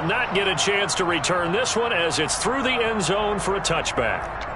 will not get a chance to return this one as it's through the end zone for a touchback.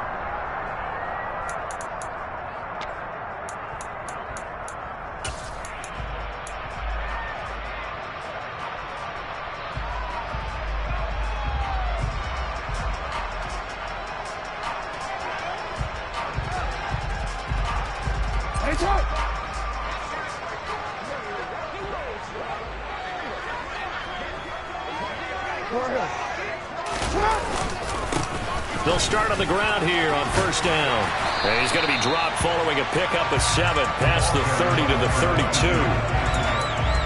They'll start on the ground here on first down. And he's going to be dropped following a pickup of 7 past the 30 to the 32.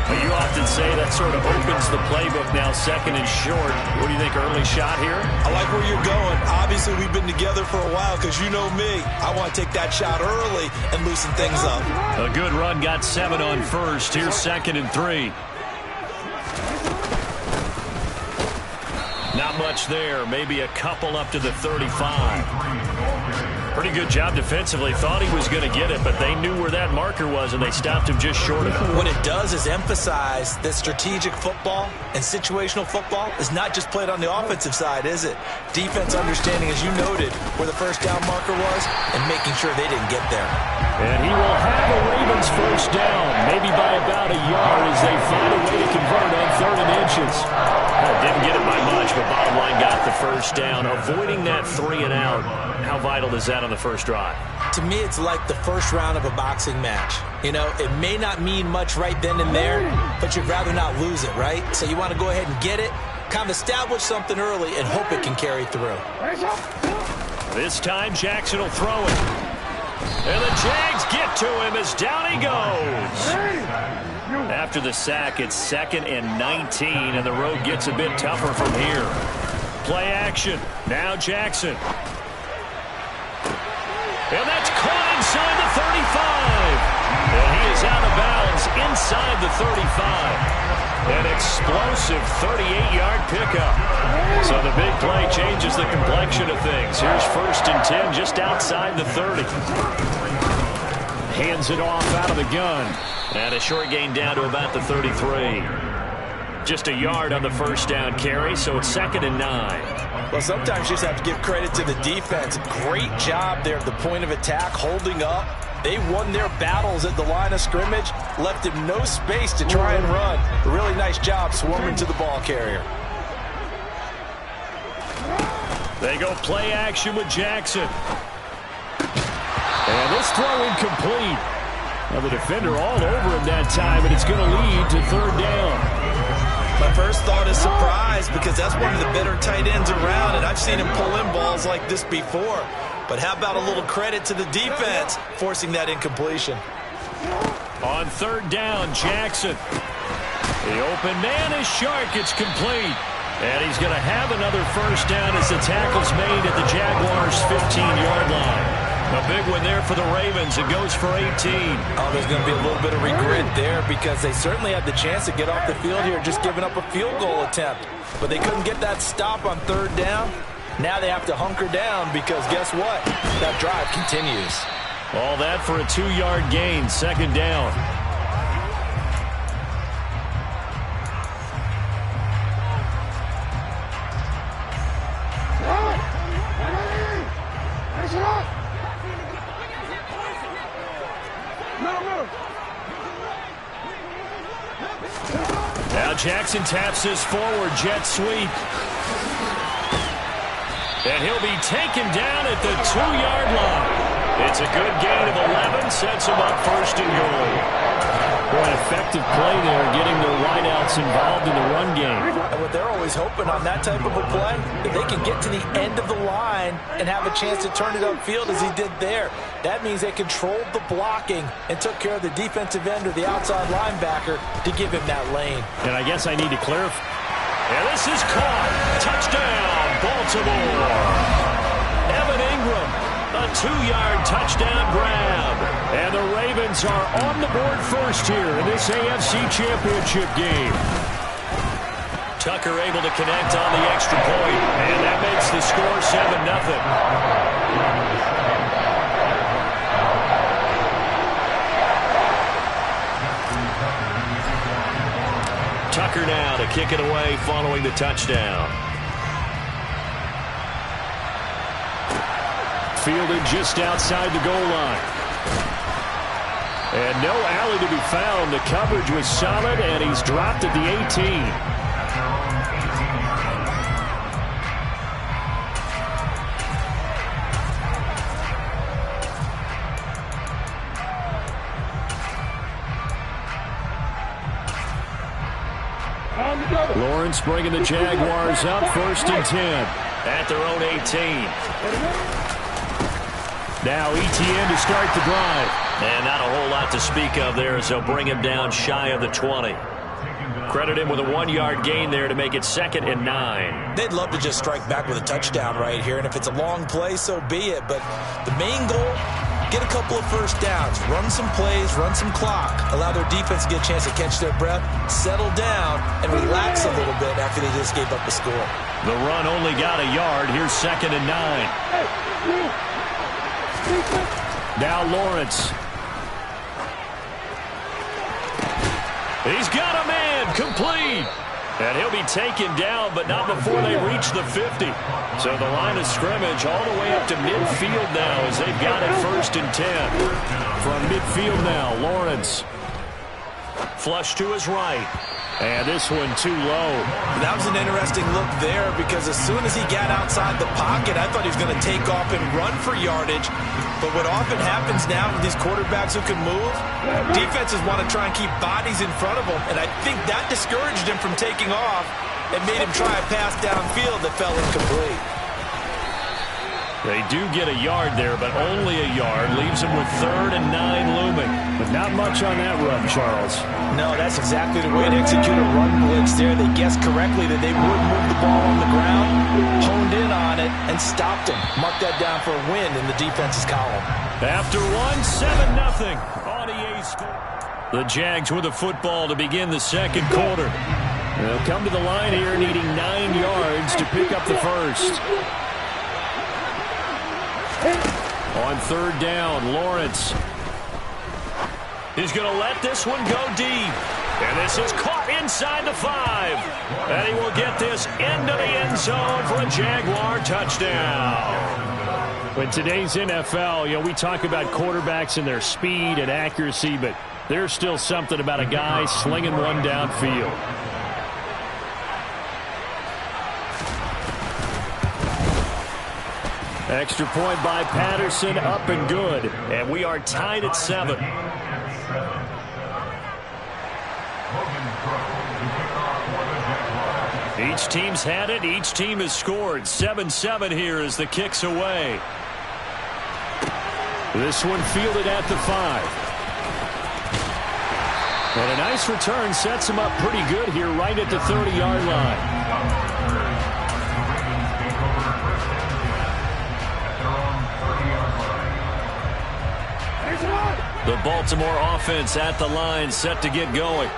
But you often say that sort of opens the playbook now, second and short. What do you think, early shot here? I like where you're going. Obviously, we've been together for a while because you know me. I want to take that shot early and loosen things up. A good run got 7 on first. Here's second and 3. Not much there. Maybe a couple up to the 35. Pretty good job defensively. Thought he was going to get it, but they knew where that marker was, and they stopped him just short of it. What it does is emphasize that strategic football and situational football is not just played on the offensive side, is it? Defense understanding, as you noted, where the first down marker was and making sure they didn't get there. And he will have a Ravens first down, maybe by about a yard as they find a way to convert on 3rd and inches. Didn't get it by much, but bottom line got the first down. Avoiding that 3 and out, how vital is that on the first drive? To me, it's like the first round of a boxing match. You know, it may not mean much right then and there, but you'd rather not lose it, right? So you want to go ahead and get it, kind of establish something early, and hope it can carry through. This time, Jackson will throw it. And the Jags get to him as down he goes. After the sack, it's 2nd and 19, and the road gets a bit tougher from here. Play action. Now Jackson. And that's caught inside the 35. And he is out of bounds inside the 35. An explosive 38-yard pickup. So the big play changes the complexion of things. Here's 1st and 10 just outside the 30. Hands it off out of the gun. And a short gain down to about the 33. Just a yard on the first down carry, so it's 2nd and 9. Well, sometimes you just have to give credit to the defense. Great job there at the point of attack, holding up. They won their battles at the line of scrimmage, left him no space to try and run. A really nice job swarming to the ball carrier. They go play action with Jackson. And this throw incomplete. Now the defender all over him that time, and it's going to lead to 3rd down. My first thought is surprise because that's one of the better tight ends around, and I've seen him pull in balls like this before. But how about a little credit to the defense forcing that incompletion? On 3rd down, Jackson. The open man is Shark. It's complete. And he's going to have another first down as the tackle's made at the Jaguars' 15-yard line. A big one there for the Ravens. It goes for 18. Oh, there's going to be a little bit of regret there because they certainly had the chance to get off the field here just giving up a field goal attempt. But they couldn't get that stop on 3rd down. Now they have to hunker down because guess what? That drive continues. All that for a 2-yard gain, 2nd down. Now Jackson taps this forward jet sweep. And he'll be taken down at the 2-yard line. It's a good gain of 11, sets him up 1st and goal. Boy, an effective play there, getting their wideouts involved in the run game. And what they're always hoping on that type of a play, if they can get to the end of the line and have a chance to turn it upfield as he did there, that means they controlled the blocking and took care of the defensive end or the outside linebacker to give him that lane. And I guess I need to clarify. And this is caught. Touchdown, Baltimore. Evan Ingram, a 2-yard touchdown grab. And the Ravens are on the board first here in this AFC Championship game. Tucker able to connect on the extra point, and that makes the score 7-0. Walker now to kick it away following the touchdown. Fielded just outside the goal line. And no alley to be found. The coverage was solid, and he's dropped at the 18. Lawrence bringing the Jaguars up 1st and 10 at their own 18. Now ETN to start the drive. And not a whole lot to speak of there as they'll bring him down shy of the 20. Credit him with a 1-yard gain there to make it 2nd and 9. They'd love to just strike back with a touchdown right here, and if it's a long play, so be it. But the main goal, get a couple of first downs, run some plays, run some clock, allow their defense to get a chance to catch their breath, settle down, and relax a little bit after they just gave up the score. The run only got a yard. Here's 2nd and 9. Now Lawrence. He's got a man complete. And he'll be taken down, but not before they reach the 50. So the line of scrimmage all the way up to midfield now as they've got it 1st and 10. From midfield now, Lawrence. Flush to his right. And this one too low. That was an interesting look there because as soon as he got outside the pocket, I thought he was going to take off and run for yardage. But what often happens now with these quarterbacks who can move, defenses want to try and keep bodies in front of them. And I think that discouraged him from taking off and made him try a pass downfield that fell incomplete. They do get a yard there, but only a yard. Leaves them with 3rd and 9 looming. But not much on that run, Charles. No, that's exactly the way to execute a run blitz there. They guessed correctly that they would move the ball on the ground, honed in on it, and stopped them. Mark that down for a win in the defense's column. After 1, 7-0 on EA Sports. The Jags with the football to begin the 2nd quarter. They'll come to the line here needing 9 yards to pick up the first. On 3rd down, Lawrence. He's going to let this one go deep. And this is caught inside the 5. And he will get this into the end zone for a Jaguar touchdown. In today's NFL, we talk about quarterbacks and their speed and accuracy, but there's still something about a guy slinging one downfield. Extra point by Patterson, up and good. And we are tied at 7. Each team's had it. Each team has scored. 7-7 here as the kick's away. This one fielded at the 5. And a nice return sets him up pretty good here right at the 30-yard line. The Baltimore offense at the line, set to get going.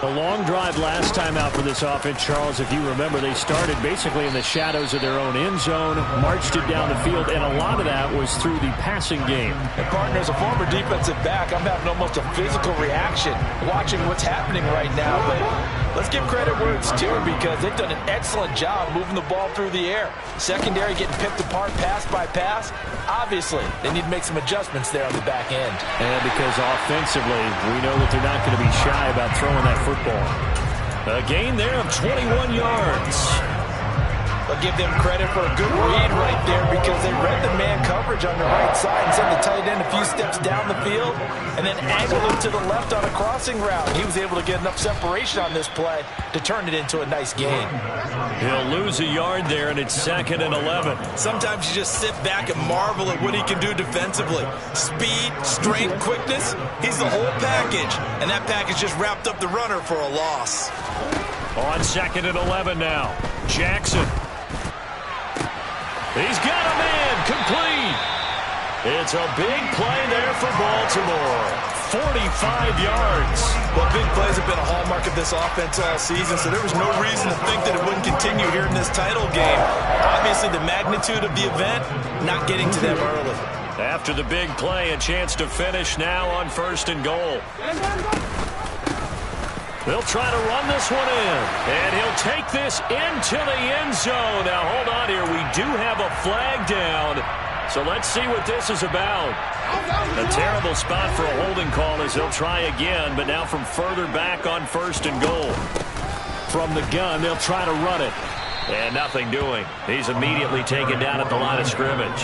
A long drive last time out for this offense, Charles. If you remember, they started basically in the shadows of their own end zone, marched it down the field, and a lot of that was through the passing game. And partner, as a former defensive back, I'm having almost a physical reaction watching what's happening right now. But let's give credit where it's due because they've done an excellent job moving the ball through the air. Secondary getting picked apart pass by pass. Obviously, they need to make some adjustments there on the back end. And because offensively, we know that they're not going to be shy about throwing that football. A gain there of 21 yards. I'll give them credit for a good read right there because they read the man coverage on the right side and sent the tight end a few steps down the field and then angled him to the left on a crossing route. He was able to get enough separation on this play to turn it into a nice gain. He'll lose a yard there, and it's 2nd and 11. Sometimes you just sit back and marvel at what he can do defensively. Speed, strength, quickness, he's the whole package. And that package just wrapped up the runner for a loss. On 2nd and 11 now, Jackson. He's got a man complete. It's a big play there for Baltimore. 45 yards. Well, big plays have been a hallmark of this offense all season, so there was no reason to think that it wouldn't continue here in this title game. Obviously, the magnitude of the event, not getting to them early. After the big play, a chance to finish now on 1st and goal. They'll try to run this one in. And he'll take this into the end zone. Now, hold on here. We do have a flag down. So let's see what this is about. A terrible spot for a holding call as they'll try again, but now from further back on 1st and goal. From the gun, they'll try to run it. And nothing doing. He's immediately taken down at the line of scrimmage.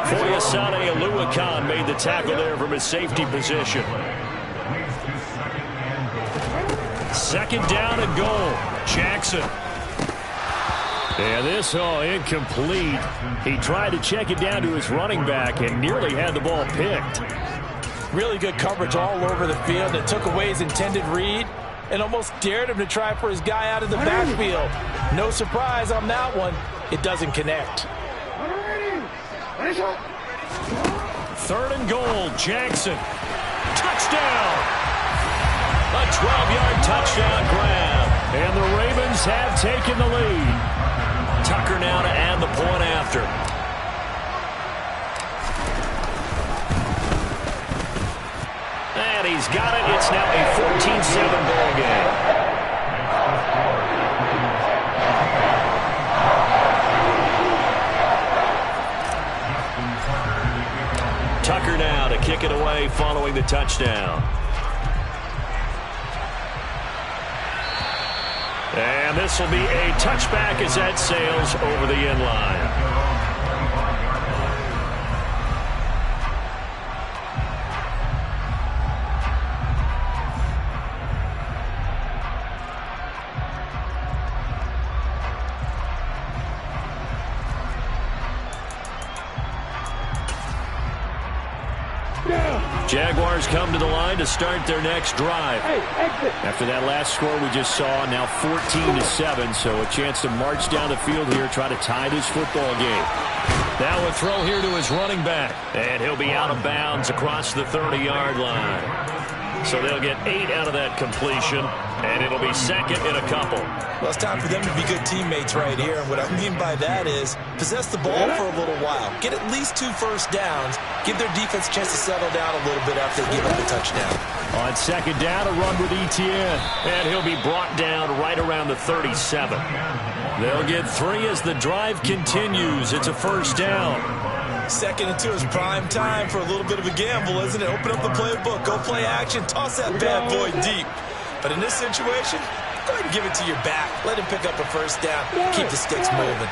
Foyesade Aluakan made the tackle there from his safety position. 2nd down and goal. Jackson. And this, incomplete. He tried to check it down to his running back and nearly had the ball picked. Really good coverage all over the field. It took away his intended read and almost dared him to try for his guy out of the backfield. No surprise on that one. It doesn't connect. 3rd and goal, Jackson. Touchdown! A 12-yard touchdown grab. And the Ravens have taken the lead. Tucker now to add the point after. And he's got it. It's now a 14-7 ball game. Tucker now to kick it away following the touchdown. And this will be a touchback as that sails over the end line. Jaguars come to the line to start their next drive. After that last score we just saw, now 14-7, so a chance to march down the field here, try to tie this football game. Now a throw here to his running back, and he'll be out of bounds across the 30-yard line. So they'll get 8 out of that completion, and it'll be 2nd in a couple. Well, it's time for them to be good teammates right here. And what I mean by that is possess the ball for a little while. Get at least 2 first downs. Give their defense a chance to settle down a little bit after they give up a touchdown. On 2nd down, a run with Etienne. And he'll be brought down right around the 37. They'll get 3 as the drive continues. It's a 1st down. 2nd and 2 is prime time for a little bit of a gamble, isn't it? Open up the playbook, go play action, toss that bad boy deep. But in this situation, go ahead and give it to your back. Let him pick up a 1st down. Keep the sticks moving.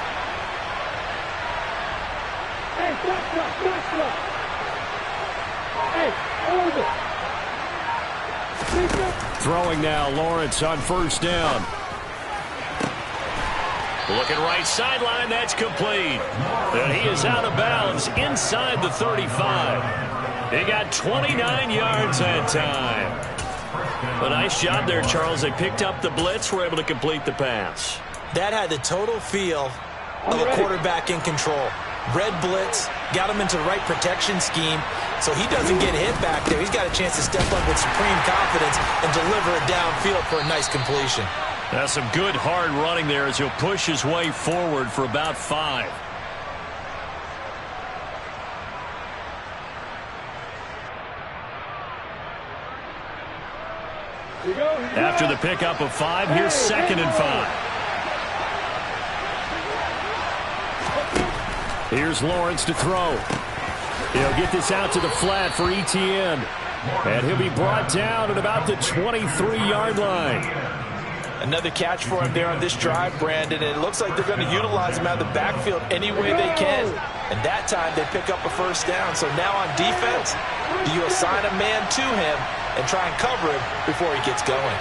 Throwing now, Lawrence on 1st down. Looking right sideline, that's complete. And he is out of bounds inside the 35. He got 29 yards that time. A nice job there, Charles. They picked up the blitz, were able to complete the pass. That had the total feel of a quarterback in control. Red blitz, got him into the right protection scheme, so he doesn't get hit back there. He's got a chance to step up with supreme confidence and deliver it downfield for a nice completion. That's some good hard running there as he'll push his way forward for about 5. After the pickup of 5, here's 2nd and 5. Here's Lawrence to throw. He'll get this out to the flat for Etienne. And he'll be brought down at about the 23-yard line. Another catch for him there on this drive, Brandon. And it looks like they're going to utilize him out of the backfield any way they can. And that time they pick up a 1st down. So now on defense, do you assign a man to him and try and cover him before he gets going?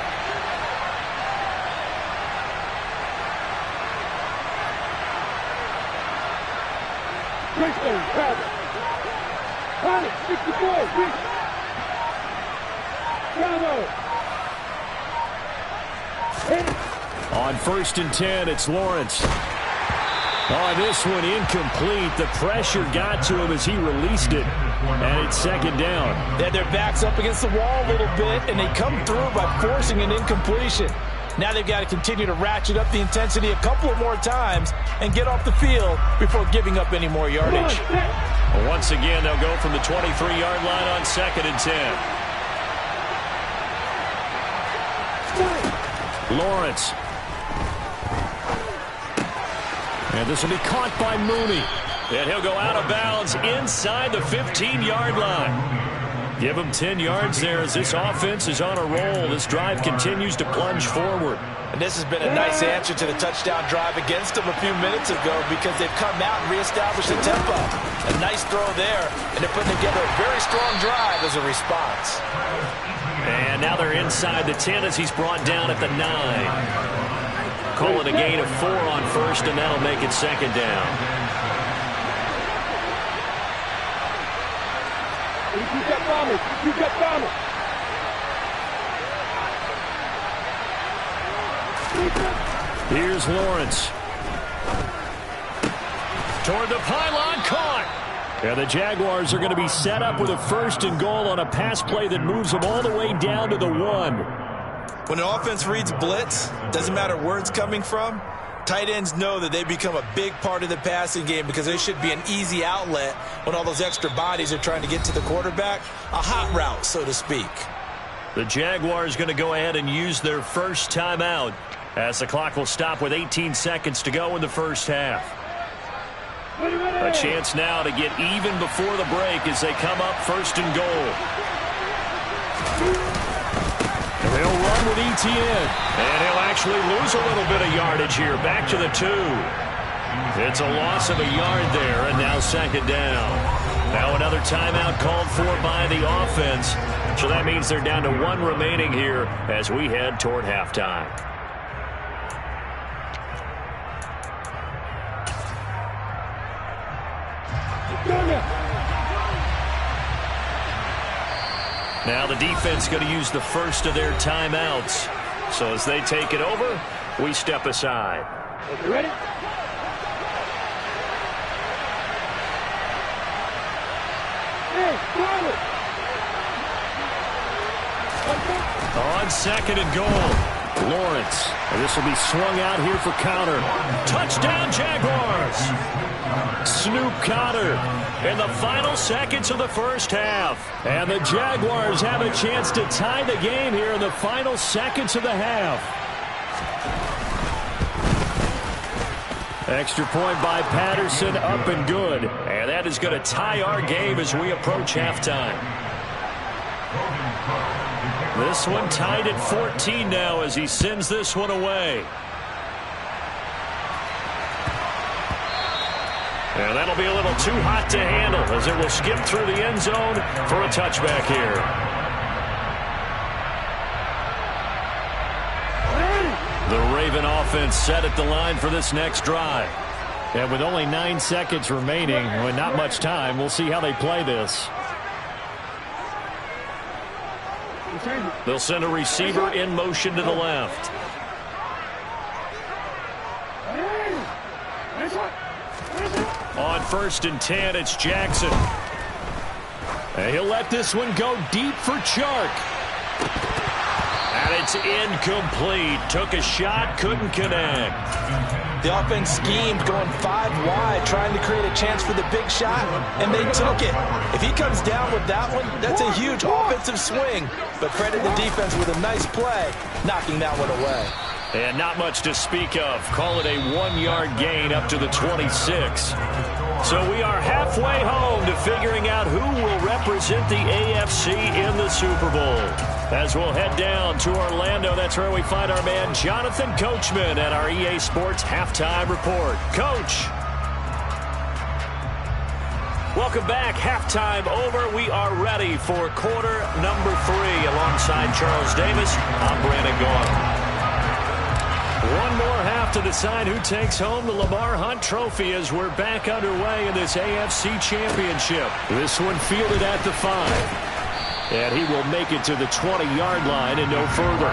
On 1st and 10, it's Lawrence. Oh, this one incomplete. The pressure got to him as he released it. And it's 2nd down. They had their backs up against the wall a little bit, and they come through by forcing an incompletion. Now they've got to continue to ratchet up the intensity a couple of more times and get off the field before giving up any more yardage. Well, once again, they'll go from the 23-yard line on 2nd and 10. Lawrence. And this will be caught by Mooney. And he'll go out of bounds inside the 15-yard line. Give him 10 yards there as this offense is on a roll. This drive continues to plunge forward. And this has been a nice answer to the touchdown drive against them a few minutes ago because they've come out and reestablished the tempo. A nice throw there, and they're putting together a very strong drive as a response. And now they're inside the 10 as he's brought down at the 9. Call it a gain of 4 on first, and that'll make it second down. You got Thomas. Here's Lawrence. Toward the pylon, caught. And the Jaguars are going to be set up with a 1st and goal on a pass play that moves them all the way down to the 1. When an offense reads blitz, doesn't matter where it's coming from, tight ends know that they become a big part of the passing game because they should be an easy outlet when all those extra bodies are trying to get to the quarterback. A hot route, so to speak. The Jaguars going to go ahead and use their first timeout as the clock will stop with 18 seconds to go in the first half. A chance now to get even before the break as they come up 1st and goal. And they'll run with Etienne. And he'll actually lose a little bit of yardage here. Back to the 2. It's a loss of a yard there, and now second down. Now another timeout called for by the offense. So that means they're down to 1 remaining here as we head toward halftime. Now the defense going to use the first of their timeouts. So as they take it over, we step aside. You ready? On 2nd and goal, Lawrence. And this will be swung out here for Counter. Touchdown, Jaguars! Snoop Counter in the final seconds of the first half. And the Jaguars have a chance to tie the game here in the final seconds of the half. Extra point by Patterson, up and good. And that is going to tie our game as we approach halftime. This one tied at 14 now as he sends this one away. And that'll be a little too hot to handle as it will skip through the end zone for a touchback here. The Raven offense set at the line for this next drive. And with only 9 seconds remaining, with not much time, we'll see how they play this. They'll send a receiver in motion to the left. On 1st and 10, it's Jackson. And he'll let this one go deep for Chark. And it's incomplete. Took a shot, couldn't connect. The offense schemed going 5 wide, trying to create a chance for the big shot, and they took it. If he comes down with that one, that's a huge offensive swing. But credit the defense with a nice play, knocking that one away. And not much to speak of. Call it a 1-yard gain up to the 26. So we are halfway home to figuring out who will represent the AFC in the Super Bowl. As we'll head down to Orlando, that's where we find our man Jonathan Coachman at our EA Sports Halftime Report. Coach. Welcome back. Halftime over. We are ready for quarter number 3. Alongside Charles Davis, I'm Brandon Gaudin. One more half to decide who takes home the Lamar Hunt Trophy as we're back underway in this AFC Championship. This one fielded at the 5. And he will make it to the 20-yard line and no further.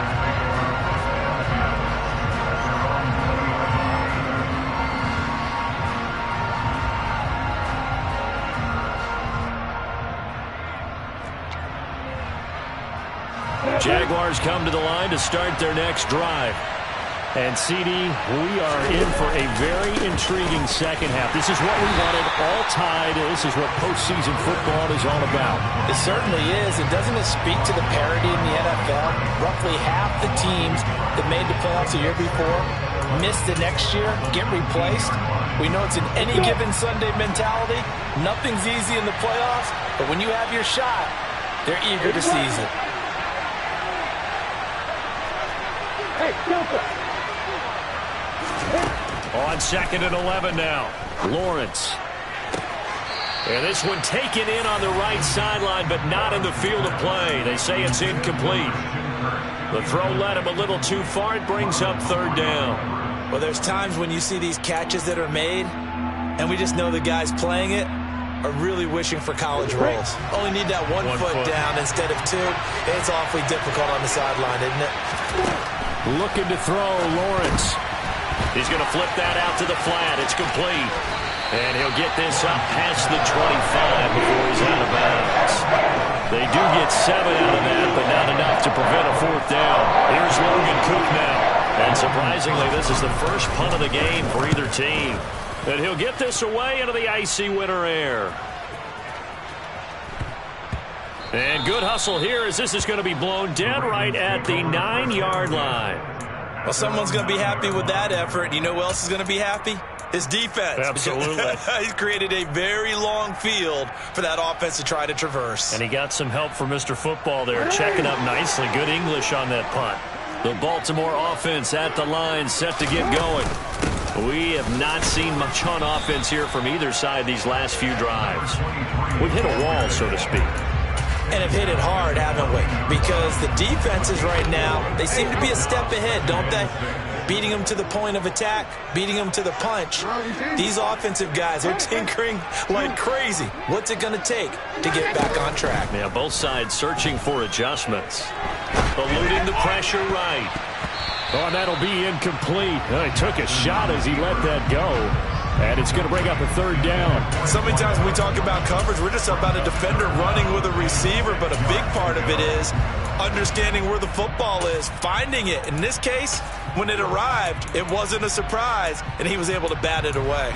Jaguars come to the line to start their next drive. And, CD, we are in for a very intriguing second half. This is what we wanted, all tied. This is what postseason football is all about. It certainly is. And doesn't it speak to the parity in the NFL? Roughly half the teams that made the playoffs the year before miss the next year, get replaced. We know it's an any given Sunday mentality. Nothing's easy in the playoffs, but when you have your shot, they're eager to seize it. Hey, Delta. On 2nd and 11 now. Lawrence. And this one taken in on the right sideline, but not in the field of play. They say it's incomplete. The throw led him a little too far. It brings up 3rd down. Well, there's times when you see these catches that are made, and we just know the guys playing it are really wishing for college rolls. Only need that one foot down instead of 2. It's awfully difficult on the sideline, isn't it? Looking to throw, Lawrence. He's going to flip that out to the flat. It's complete. And he'll get this up past the 25 before he's out of bounds. They do get 7 out of that, but not enough to prevent a 4th down. Here's Logan Cook now. And surprisingly, this is the first punt of the game for either team. And he'll get this away into the icy winter air. And good hustle here as this is going to be blown dead right at the 9-yard line. Well, someone's going to be happy with that effort. You know who else is going to be happy? His defense. Absolutely. He's created a very long field for that offense to try to traverse. And he got some help from Mr. Football there, checking up nicely. Good English on that punt. The Baltimore offense at the line, set to get going. We have not seen much on offense here from either side these last few drives. We've hit a wall, so to speak. And have hit it hard, haven't we? Because the defenses right now, they seem to be a step ahead, don't they? Beating them to the point of attack, beating them to the punch. These offensive guys are tinkering like crazy. What's it going to take to get back on track? Yeah, both sides searching for adjustments. Eluding the pressure right. Oh, and that'll be incomplete. He took a shot as he let that go. And it's going to bring up a 3rd down. So many times when we talk about coverage, we're just about a defender running with a receiver, but a big part of it is understanding where the football is, finding it. In this case, when it arrived, it wasn't a surprise, and he was able to bat it away.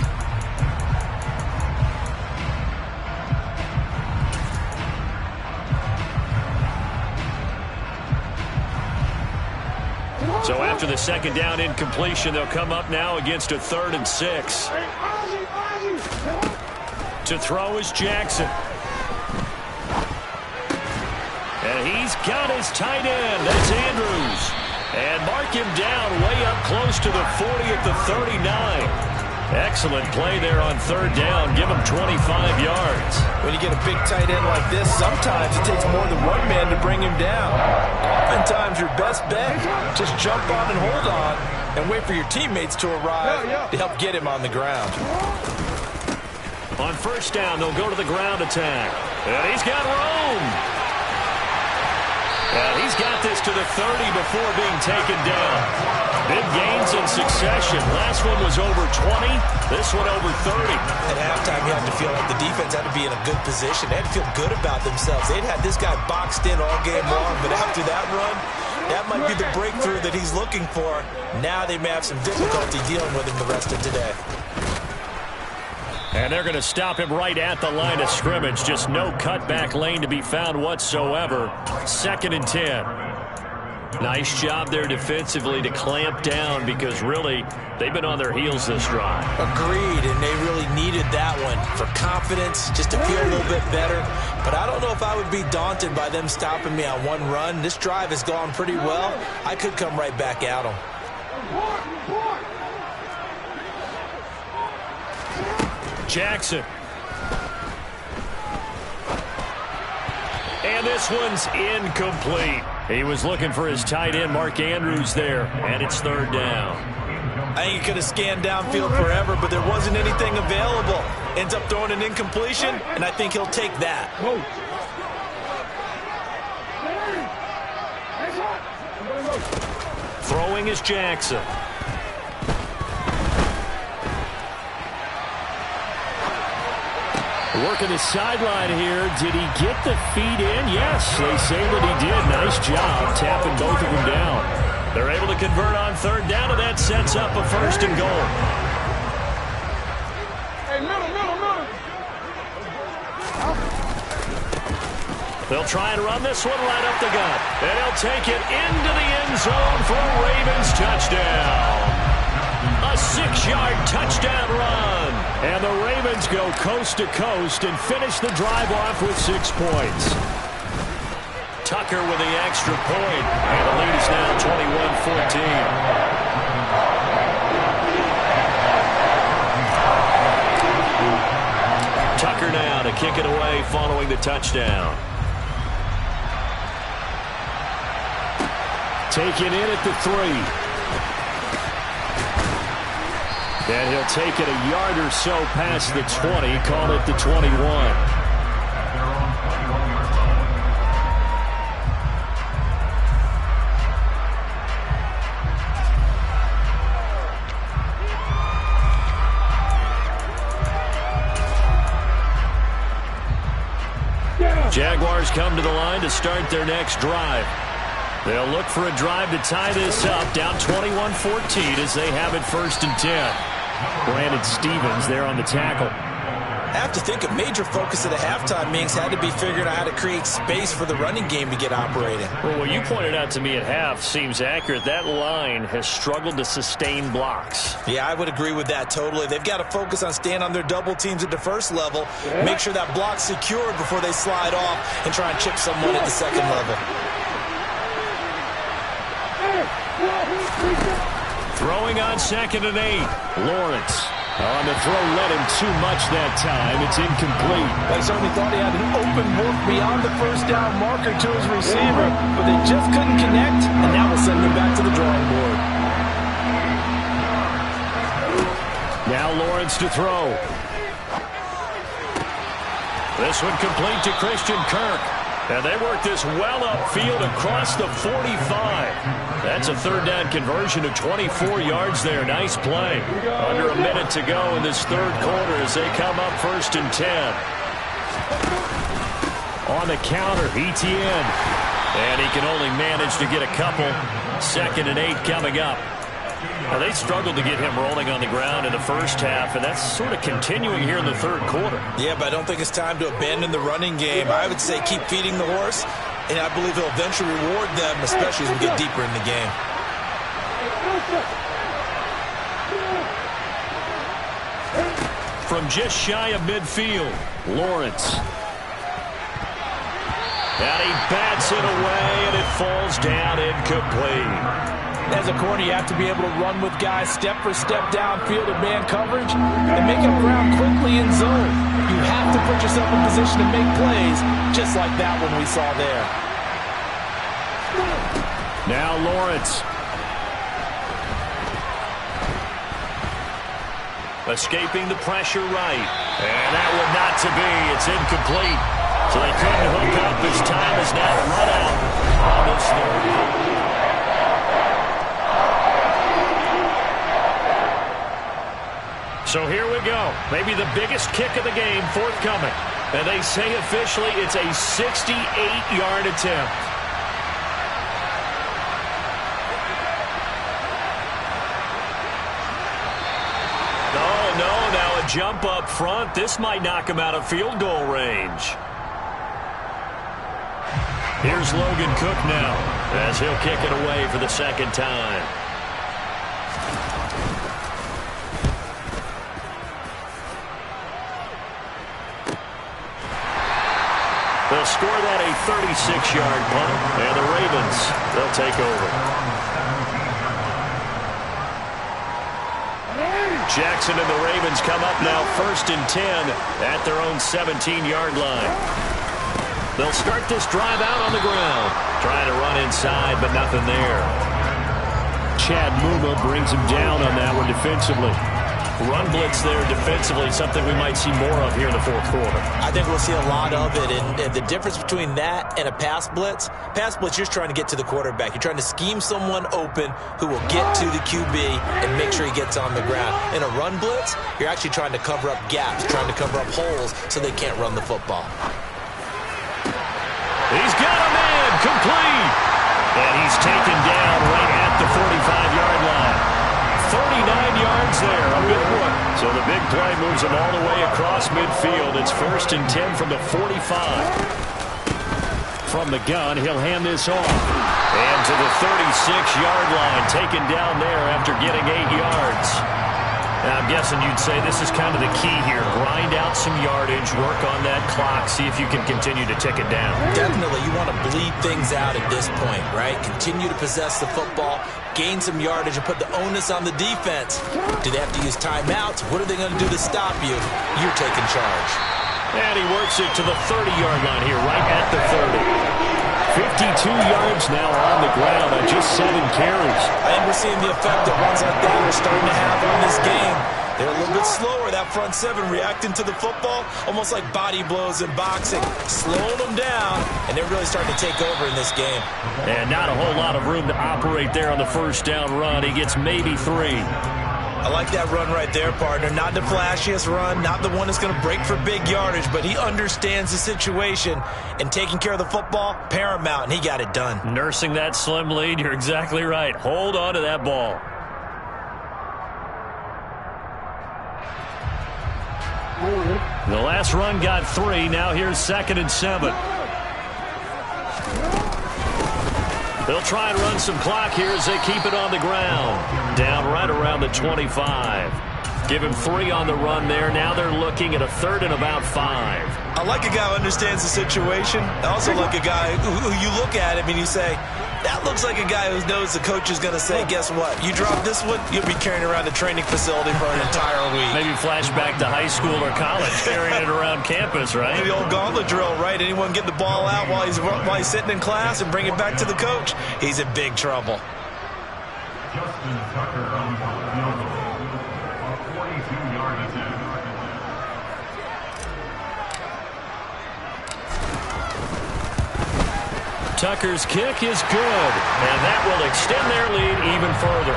So after the 2nd down incompletion, they'll come up now against a 3rd and 6. To throw is Jackson. And he's got his tight end. That's Andrews. And mark him down way up close to the 40 at the 39. Excellent play there on 3rd down. Give him 25 yards. When you get a big tight end like this, sometimes it takes more than one man to bring him down. Oftentimes, your best bet, just jump on and hold on and wait for your teammates to arrive to help get him on the ground. On 1st down, they'll go to the ground attack. And he's got room. And he's got this to the 30 before being taken down. Big gains in succession. Last one was over 20. This one over 30. At halftime, you have to feel like the defense had to be in a good position. They had to feel good about themselves. They'd had this guy boxed in all game long, but after that run, that might be the breakthrough that he's looking for. Now they may have some difficulty dealing with him the rest of today. And they're going to stop him right at the line of scrimmage. Just no cutback lane to be found whatsoever. 2nd and 10. Nice job there defensively to clamp down because really they've been on their heels this drive. Agreed, and they really needed that one for confidence, just to feel a little bit better. But I don't know if I would be daunted by them stopping me on one run. This drive has gone pretty well. I could come right back at them. Jackson. And this one's incomplete. He was looking for his tight end, Mark Andrews, there, and it's 3rd down. I think he could have scanned downfield forever, but there wasn't anything available. Ends up throwing an incompletion, and I think he'll take that. Throwing is Jackson. Working his sideline here. Did he get the feet in? Yes, they say that he did. Nice job tapping both of them down. They're able to convert on third down, and that sets up a first and goal. Hey, middle. They'll try and run this one right up the gut. And he'll take it into the end zone for a Ravens touchdown. A 6-yard touchdown run. And the Ravens go coast to coast and finish the drive off with 6 points. Tucker with the extra point. And the lead is now 21-14. Tucker now to kick it away following the touchdown. Taken in at the 3. And he'll take it a yard or so past the 20, call it the 21. Jaguars come to the line to start their next drive. They'll look for a drive to tie this up, down 21-14 as they have it 1st and 10. Brandon Stevens there on the tackle. I have to think a major focus of the halftime meetings had to be figuring out how to create space for the running game to get operating. Well, what you pointed out to me at half seems accurate. That line has struggled to sustain blocks. Yeah, I would agree with that totally. They've got to focus on staying on their double teams at the first level, make sure that block's secured before they slide off and try and chip someone at the second level. Throwing on 2nd and 8. Lawrence on the throw, led him too much that time. It's incomplete. They certainly thought he had an open look beyond the first down marker to his receiver, but they just couldn't connect, and that will send them back to the drawing board. Now Lawrence to throw. This one complete to Christian Kirk. And they work this well upfield across the 45. That's a 3rd down conversion of 24 yards there. Nice play. Under a minute to go in this 3rd quarter as they come up 1st and 10. On the counter, Etienne. And he can only manage to get a couple. 2nd and 8 coming up. Now, they struggled to get him rolling on the ground in the first half, and that's sort of continuing here in the 3rd quarter. Yeah, but I don't think it's time to abandon the running game. I would say keep feeding the horse, and I believe he'll eventually reward them, especially as we get deeper in the game. From just shy of midfield, Lawrence. And he bats it away, and it falls down incomplete. As a corner, you have to be able to run with guys step for step downfield in man coverage and make up ground quickly in zone. You have to put yourself in position to make plays, just like that one we saw there. Now Lawrence. Escaping the pressure right. And that one not to be. It's incomplete. So they couldn't hook up. His time is now run out on this third. So here we go. Maybe the biggest kick of the game forthcoming. And they say officially it's a 68-yard attempt. No, now a jump up front. This might knock him out of field goal range. Here's Logan Cook now as he'll kick it away for the 2nd time. They'll score that a 36-yard punt, and the Ravens, they'll take over. Jackson and the Ravens come up now 1st and 10 at their own 17-yard line. They'll start this drive out on the ground, trying to run inside, but nothing there. Chad Muma brings him down on that one defensively. Run blitz there defensively, something we might see more of here in the 4th quarter. I think we'll see a lot of it, and the difference between that and a pass blitz, you're just trying to get to the quarterback. You're trying to scheme someone open who will get to the QB and make sure he gets on the ground. In a run blitz, you're actually trying to cover up gaps, trying to cover up holes so they can't run the football. He's got a man complete. And he's taken down right at the 45-yard line. 39 yards there, a big one. So the big play moves him all the way across midfield. It's 1st and 10 from the 45. From the gun, he'll hand this off. And to the 36-yard line, taken down there after getting 8 yards. Now, I'm guessing you'd say this is kind of the key here. Grind out some yardage, work on that clock, see if you can continue to tick it down. Definitely, you want to bleed things out at this point, right? Continue to possess the football, gain some yardage, and put the onus on the defense. Do they have to use timeouts? What are they going to do to stop you? You're taking charge. And he works it to the 30-yard line here, right at the 30. 52 yards now on the ground on just 7 carries. I think we're seeing the effect that runs like that are starting to have on this game. They're a little bit slower, that front seven, reacting to the football, almost like body blows in boxing. Slowing them down, and they're really starting to take over in this game. And not a whole lot of room to operate there on the first down run. He gets maybe 3. I like that run right there, partner. Not the flashiest run, not the one that's going to break for big yardage, but he understands the situation, and taking care of the football, paramount, and he got it done. Nursing that slim lead, you're exactly right. Hold on to that ball. The last run got 3. Now here's 2nd and 7. They'll try and run some clock here as they keep it on the ground. Down right around the 25. Give him 3 on the run there. Now they're looking at a 3rd and about 5. I like a guy who understands the situation. I also like a guy who you look at him and you say, that looks like a guy who knows the coach is going to say, guess what? You drop this one, you'll be carrying around the training facility for an entire week. Maybe flashback to high school or college, carrying it around campus, right? The old gauntlet drill, right? Anyone get the ball out while he's sitting in class and bring it back to the coach, he's in big trouble. Justin Tucker on the field goal, 42-yard attempt. Tucker's kick is good, and that will extend their lead even further.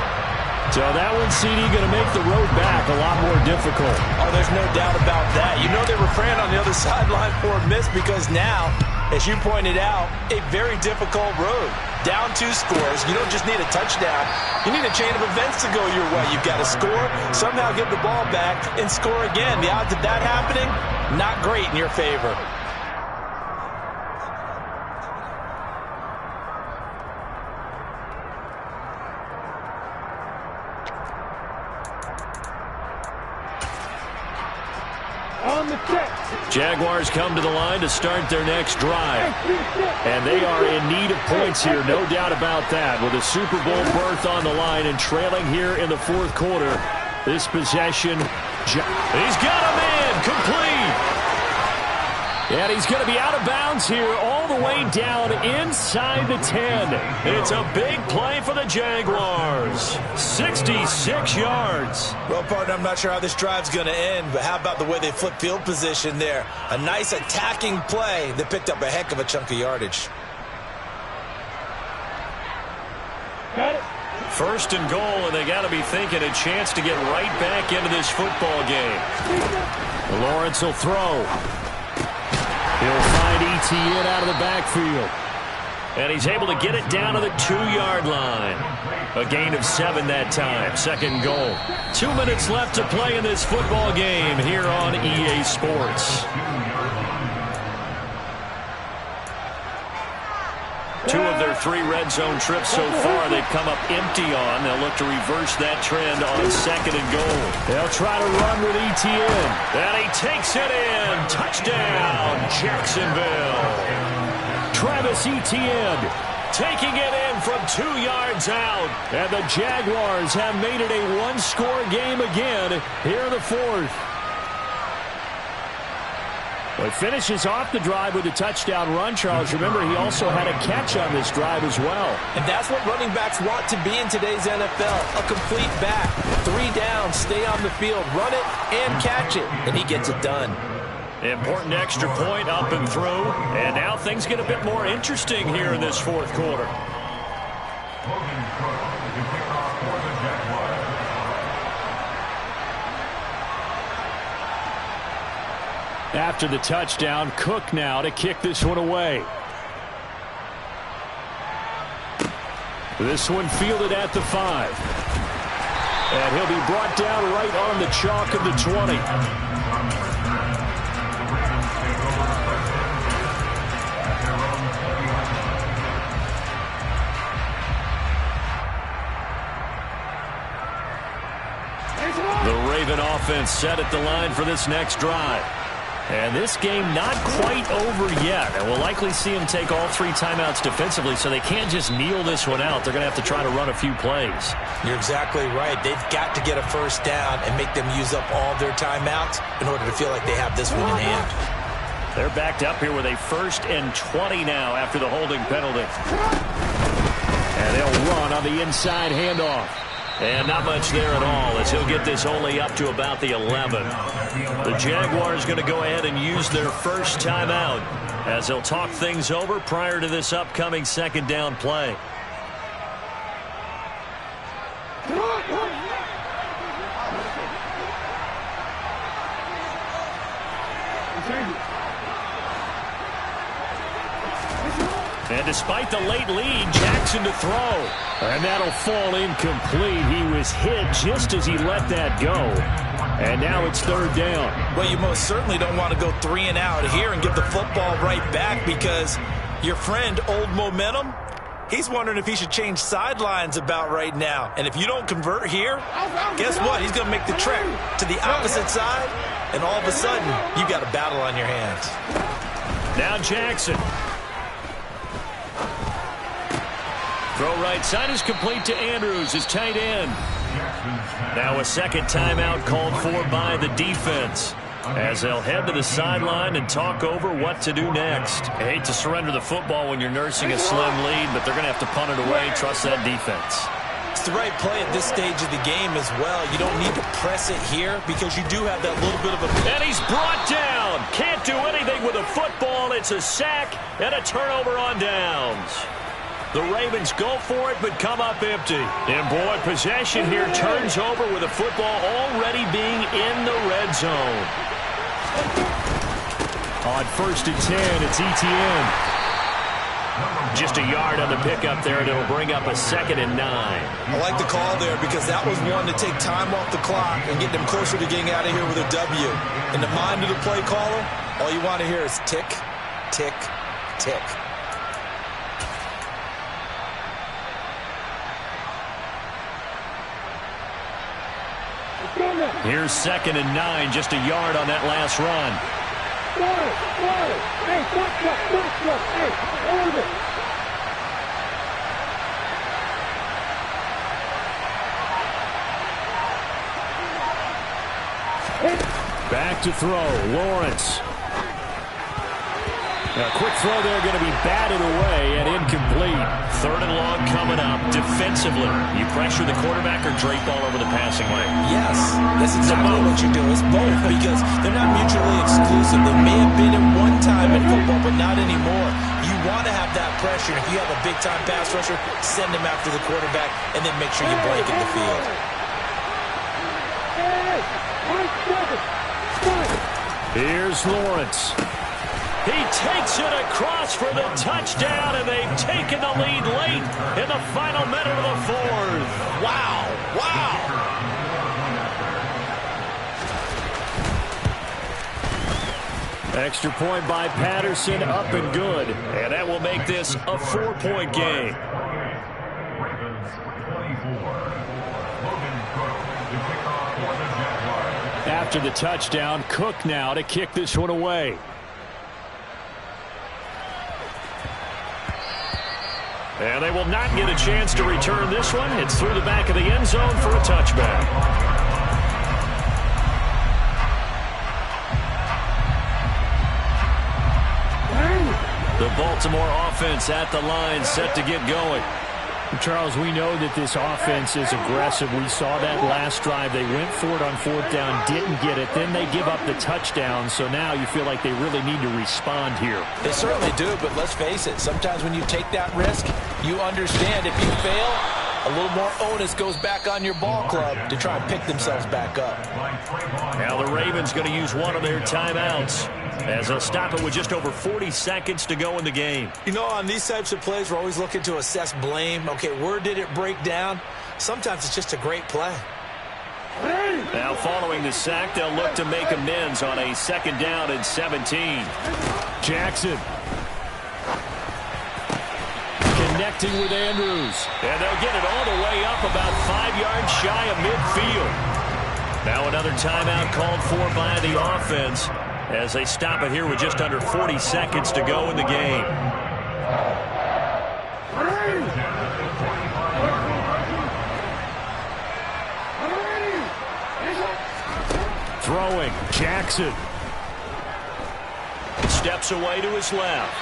So that one, CD, going to make the road back a lot more difficult. Oh, there's no doubt about that. You know they were praying on the other sideline for a miss because now, as you pointed out, a very difficult road. Down 2 scores. You don't just need a touchdown. You need a chain of events to go your way. You've got to score, somehow get the ball back, and score again. The odds of that happening, not great in your favor. Jaguars come to the line to start their next drive. And they are in need of points here, no doubt about that. With a Super Bowl berth on the line and trailing here in the 4th quarter. This possession, he's got him in, complete. And he's going to be out of bounds here all the way down inside the 10. It's a big play for the Jaguars. 66 yards. Well, partner, I'm not sure how this drive's going to end, but how about the way they flip field position there? A nice attacking play that picked up a heck of a chunk of yardage. Got it. 1st and goal, and they got to be thinking a chance to get right back into this football game. Lawrence will throw. He'll find Etienne out of the backfield. And he's able to get it down to the 2-yard line. A gain of 7 that time. 2nd goal. 2 minutes left to play in this football game here on EA Sports. 2 of their 3 red zone trips so far they've come up empty on. They'll look to reverse that trend on 2nd and goal. They'll try to run with Etienne. And he takes it in. Touchdown, Jacksonville. Travis Etienne taking it in from 2 yards out. And the Jaguars have made it a 1-score game again here in the 4th. Well, he finishes off the drive with a touchdown run, Charles. Remember, he also had a catch on this drive as well. And that's what running backs want to be in today's NFL. A complete back. 3 down, stay on the field, run it, and catch it. And he gets it done. Important extra point up and through. And now things get a bit more interesting here in this 4th quarter. After the touchdown, Cook now to kick this one away. This one fielded at the 5. And he'll be brought down right on the chalk of the 20. The Raven offense set at the line for this next drive. And this game not quite over yet. And we'll likely see them take all 3 timeouts defensively, so they can't just kneel this one out. They're going to have to try to run a few plays. You're exactly right. They've got to get a first down and make them use up all their timeouts in order to feel like they have this one in hand. They're backed up here with a 1st and 20 now after the holding penalty. And they'll run on the inside handoff. And not much there at all, as he'll get this only up to about the 11. The Jaguars going to go ahead and use their first timeout as they'll talk things over prior to this upcoming 2nd down play. And despite the late lead, Jackson to throw. And that'll fall incomplete. He was hit just as he let that go. And now it's 3rd down. Well, you most certainly don't want to go 3 and out here and give the football right back, because your friend, Old Momentum, he's wondering if he should change sidelines about right now. And if you don't convert here, guess what? He's going to make the trek to the opposite side, and all of a sudden, you got a battle on your hands. Now Jackson. Throw right side is complete to Andrews, his tight end. Now a 2nd timeout called for by the defense, as they'll head to the sideline and talk over what to do next. I hate to surrender the football when you're nursing a slim lead, but they're going to have to punt it away. Trust that defense. It's the right play at this stage of the game as well. You don't need to press it here because you do have that little bit of a... And he's brought down. Can't do anything with a football. It's a sack and a turnover on downs. The Ravens go for it, but come up empty. And, boy, possession here turns over with the football already being in the red zone. On 1st and 10, it's ETN. Just a yard on the pickup there, and it'll bring up a 2nd and 9. I like the call there because that was one to take time off the clock and get them closer to getting out of here with a W. In the mind of the play caller, all you want to hear is tick, tick, tick. Here's 2nd and 9, just a yard on that last run. Back to throw, Lawrence. A quick throw there, going to be batted away and incomplete. 3rd and long coming up. Defensively, you pressure the quarterback or drape all over the passing lane? Yes, that's exactly what you do. It's both, because they're not mutually exclusive. They may have been at one time in football, but not anymore. You want to have that pressure. If you have a big-time pass rusher, send him after the quarterback, and then make sure you blanket the field. Here's Lawrence. He takes it across for the touchdown, and they've taken the lead late in the final minute of the 4th. Wow, wow. Extra point by Patterson, up and good. And that will make this a 4-point game. After the touchdown, Cook now to kick this one away. And they will not get a chance to return this one. It's through the back of the end zone for a touchback. The Baltimore offense at the line, set to get going. Charles, we know that this offense is aggressive. We saw that last drive. They went for it on 4th down, didn't get it. Then they give up the touchdown. So now you feel like they really need to respond here. They certainly do, but let's face it. Sometimes when you take that risk, you understand if you fail, a little more onus goes back on your ball club to try and pick themselves back up. Now the Ravens going to use one of their timeouts. as they'll stop it with just over 40 seconds to go in the game. You know, on these types of plays, we're always looking to assess blame. Okay, where did it break down? Sometimes it's just a great play. Now following the sack, they'll look to make amends on a 2nd down and 17. Jackson. Connecting with Andrews. And they'll get it all the way up about 5 yards shy of midfield. Now another timeout called for by the offense as they stop it here with just under 40 seconds to go in the game. Throwing. Jackson. Steps away to his left.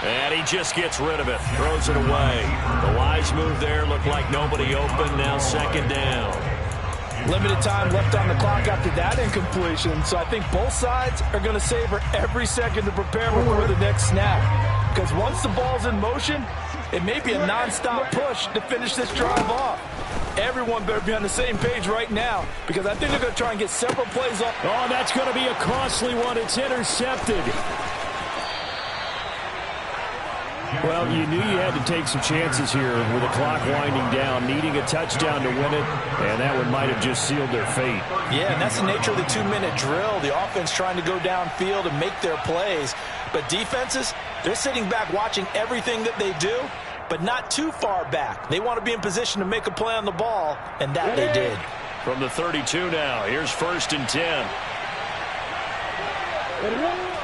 And he just gets rid of it. Throws it away. The wise move there. Looked like nobody open. Now 2nd down. Limited time left on the clock after that incompletion, so I think both sides are going to savor every second to prepare before the next snap. Because once the ball's in motion, it may be a nonstop push to finish this drive off. Everyone better be on the same page right now, because I think they're going to try and get several plays off. Oh, that's going to be a costly one. It's intercepted. Well, you knew you had to take some chances here with the clock winding down, needing a touchdown to win it, and that one might have just sealed their fate. Yeah, and that's the nature of the 2-minute drill. The offense trying to go downfield and make their plays. But defenses, they're sitting back watching everything that they do, but not too far back. They want to be in position to make a play on the ball, and that they did. From the 32 now, here's 1st and 10.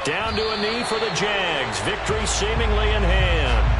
Down to a knee for the Jags. Victory seemingly in hand.